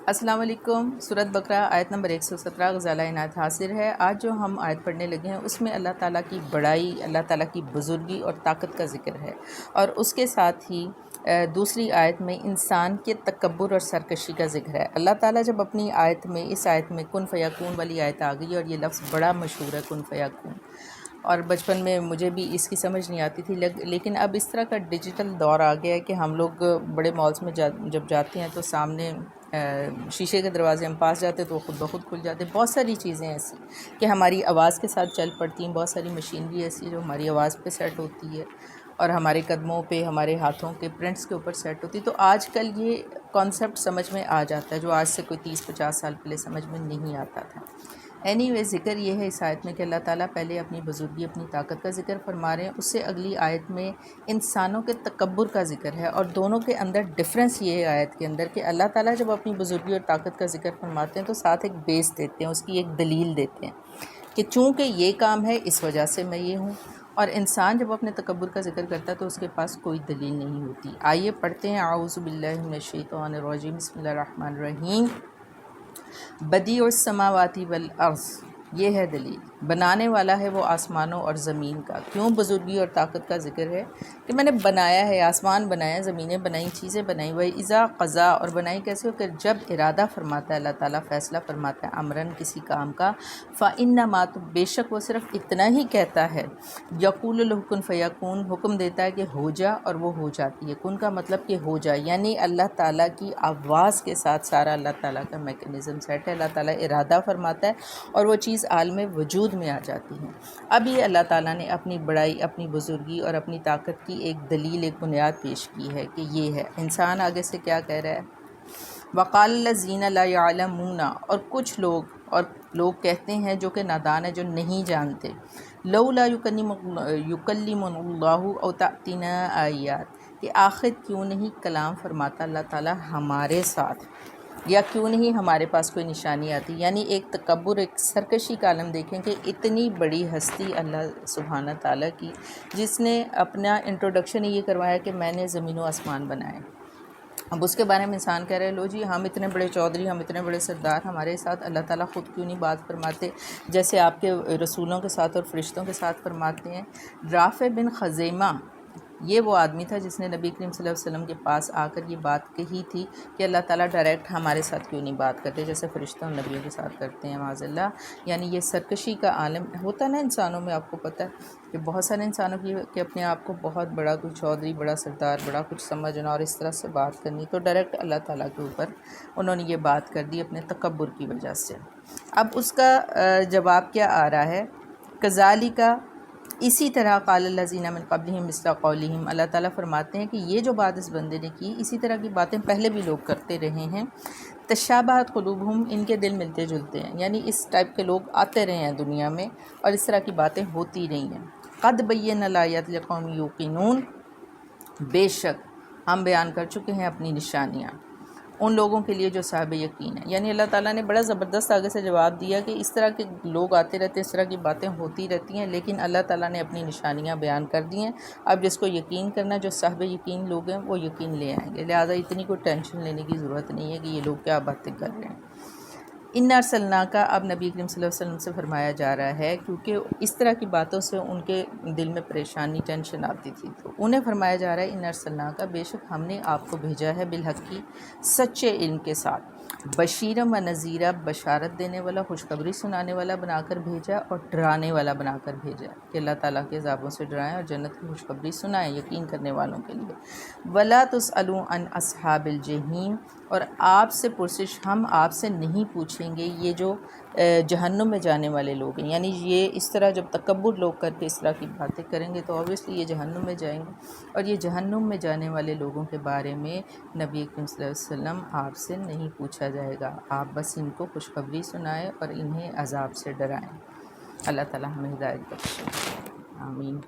السلام علیکم۔ سورۃ بقرہ آیت نمبر 117 غزالہ عنایت حاصل ہے۔ آج جو ہم آیت پڑھنے لگے ہیں اس میں اللہ تعالیٰ کی بڑائی، اللہ تعالیٰ کی بزرگی اور طاقت کا ذکر ہے، اور اس کے ساتھ ہی دوسری آیت میں انسان کے تکبر اور سرکشی کا ذکر ہے۔ اللہ تعالیٰ جب اپنی آیت میں، اس آیت میں کن فیکون والی آیت آ گئی، اور یہ لفظ بڑا مشہور ہے کن فیکون، اور بچپن میں مجھے بھی اس کی سمجھ نہیں آتی تھی، لیکن اب اس طرح کا ڈیجیٹل دور آ گیا ہے کہ ہم لوگ بڑے مالز میں جب جاتے ہیں تو سامنے شیشے کے دروازے ہم پاس جاتے ہیں تو وہ خود بخود کھل جاتے ہیں۔ بہت ساری چیزیں ایسی کہ ہماری آواز کے ساتھ چل پڑتی ہیں، بہت ساری مشینری ایسی جو ہماری آواز پہ سیٹ ہوتی ہے اور ہمارے قدموں پہ، ہمارے ہاتھوں کے پرنٹس کے اوپر سیٹ ہوتی ہے۔ تو آج کل یہ کانسیپٹ سمجھ میں آ جاتا ہے جو آج سے کوئی 30-50 سال پہلے سمجھ میں نہیں آتا تھا۔ ذکر یہ ہے اس آیت میں کہ اللہ تعالیٰ پہلے اپنی بزرگی، اپنی طاقت کا ذکر فرما رہے ہیں، اس سے اگلی آیت میں انسانوں کے تکبر کا ذکر ہے، اور دونوں کے اندر ڈفرینس یہ ہے آیت کے اندر کہ اللہ تعالیٰ جب اپنی بزرگی اور طاقت کا ذکر فرماتے ہیں تو ساتھ ایک بیس دیتے ہیں، اس کی ایک دلیل دیتے ہیں کہ چونکہ یہ کام ہے اس وجہ سے میں یہ ہوں، اور انسان جب اپنے تکبر کا ذکر کرتا ہے تو اس کے پاس کوئی دلیل نہیں ہوتی۔ آئیے پڑھتے ہیں اعوذ باللہ من الشیطان الرجیم، بسم اللہ الرحمن الرحیم۔ بدیع السماوات والارض، یہ ہے دلیل، بنانے والا ہے وہ آسمانوں اور زمین کا۔ کیوں بزرگی اور طاقت کا ذکر ہے کہ میں نے بنایا ہے، آسمان بنایا، زمینیں بنائیں، چیزیں بنائیں، وہ اذا قضا، اور بنائی کیسے ہو کہ جب ارادہ فرماتا ہے اللہ تعالیٰ، فیصلہ فرماتا ہے امرن کسی کام کا، فإنما، تو بے شک وہ صرف اتنا ہی کہتا ہے، یقول له کن فیکون، حکم دیتا ہے کہ ہو جا، اور وہ ہو جاتی ہے۔ کن کا مطلب کہ ہو جا، یعنی اللہ تعالیٰ کی آواز کے ساتھ سارا اللہ تعالیٰ کا میکینزم سیٹ ہے، اللہ تعالیٰ ارادہ فرماتا ہے اور وہ چیز عالم وجود میں آ جاتی ہے۔ اب یہ اللہ تعالیٰ نے اپنی بڑائی، اپنی بزرگی اور اپنی طاقت کی ایک دلیل، ایک بنیاد پیش کی ہے کہ یہ ہے۔ انسان آگے سے کیا کہہ رہا ہے؟ وقال الذین لا یعلمون، اور کچھ لوگ کہتے ہیں جو کہ نادان ہیں، جو نہیں جانتے، لولا یکلمنا اللہ او تأتینا آیات، کہ آخر کیوں نہیں کلام فرماتا اللہ تعالیٰ ہمارے ساتھ، یا کیوں نہیں ہمارے پاس کوئی نشانی آتی۔ یعنی ایک تکبر، ایک سرکشی کا عالم دیکھیں کہ اتنی بڑی ہستی اللہ سبحانہ تعالیٰ کی، جس نے اپنا انٹروڈکشن یہ کروایا کہ میں نے زمین و آسمان بنائے۔ اب اس کے بارے میں انسان کہہ رہے ہیں لو جی ہم اتنے بڑے چودھری، ہم اتنے بڑے سردار، ہمارے ساتھ اللہ تعالیٰ خود کیوں نہیں بات فرماتے جیسے آپ کے رسولوں کے ساتھ اور فرشتوں کے ساتھ فرماتے ہیں۔ رافع بن خزیمہ، یہ وہ آدمی تھا جس نے نبی کریم صلی اللہ علیہ وسلم کے پاس آ کر یہ بات کہی تھی کہ اللہ تعالیٰ ڈائریکٹ ہمارے ساتھ کیوں نہیں بات کرتے جیسے فرشتوں اور نبیوں کے ساتھ کرتے ہیں، معاذ اللہ۔ یعنی یہ سرکشی کا عالم ہوتا ہے نا انسانوں میں، آپ کو پتہ ہے کہ بہت سارے انسانوں کی کہ اپنے آپ کو بہت بڑا کوئی چودھری، بڑا سردار، بڑا کچھ سمجھنا اور اس طرح سے بات کرنی، تو ڈائریکٹ اللہ تعالیٰ کے اوپر انہوں نے یہ بات کر دی اپنے تکبر کی وجہ سے۔ اب اس کا جواب کیا آ رہا ہے؟ کذالک، اسی طرح قال الذین من قبلہم مثل قولہم، اللہ تعالیٰ فرماتے ہیں کہ یہ جو بات اس بندے نے کی، اسی طرح کی باتیں پہلے بھی لوگ کرتے رہے ہیں۔ تشابہت قلوبہم، ان کے دل ملتے جلتے ہیں، یعنی اس ٹائپ کے لوگ آتے رہے ہیں دنیا میں اور اس طرح کی باتیں ہوتی رہی ہیں۔ قد بینا الآیات لقوم یوقنون، بے شک ہم بیان کر چکے ہیں اپنی نشانیاں ان لوگوں کے لیے جو صاحب یقین ہیں۔ یعنی اللہ تعالیٰ نے بڑا زبردست آگے سے جواب دیا کہ اس طرح کے لوگ آتے رہتے، اس طرح کی باتیں ہوتی رہتی ہیں، لیکن اللہ تعالیٰ نے اپنی نشانیاں بیان کر دی ہیں۔ اب جس کو یقین کرنا، جو صاحب یقین لوگ ہیں وہ یقین لے آئیں گے، لہٰذا اتنی کوئی ٹینشن لینے کی ضرورت نہیں ہے کہ یہ لوگ کیا باتیں کر رہے ہیں۔ انا ارسلناک، اب نبی کریم صلی اللہ علیہ وسلم سے فرمایا جا رہا ہے کیونکہ اس طرح کی باتوں سے ان کے دل میں پریشانی، ٹینشن آتی تھی، تو انہیں فرمایا جا رہا ہے انا ارسلناک، بے شک ہم نے آپ کو بھیجا ہے بالحق کی، سچے علم کے ساتھ، بشیرم و نذیرہ، بشارت دینے والا، خوشخبری سنانے والا بنا کر بھیجا، اور ڈرانے والا بنا کر بھیجا کہ اللہ تعالیٰ کے عذابوں سے ڈرائیں اور جنت کی خوشخبری سنائیں یقین کرنے والوں کے لیے۔ ولا تسألوا عن اصحاب الجحیم، اور آپ سے پرسش ہم آپ سے نہیں پوچھیں گے یہ جو جہنم میں جانے والے لوگ ہیں، یعنی یہ اس طرح جب تکبر لوگ کر کے اس طرح کی باتیں کریں گے تو اوبیسلی یہ جہنم میں جائیں گے، اور یہ جہنم میں جانے والے لوگوں کے بارے میں نبی کریم صلی اللہ علیہ وسلم آپ سے نہیں پوچھا جائے گا، آپ بس ان کو خوشخبری سنائیں اور انہیں عذاب سے ڈرائیں۔ اللہ تعالیٰ ہمیں ہدایت بخشے، آمین۔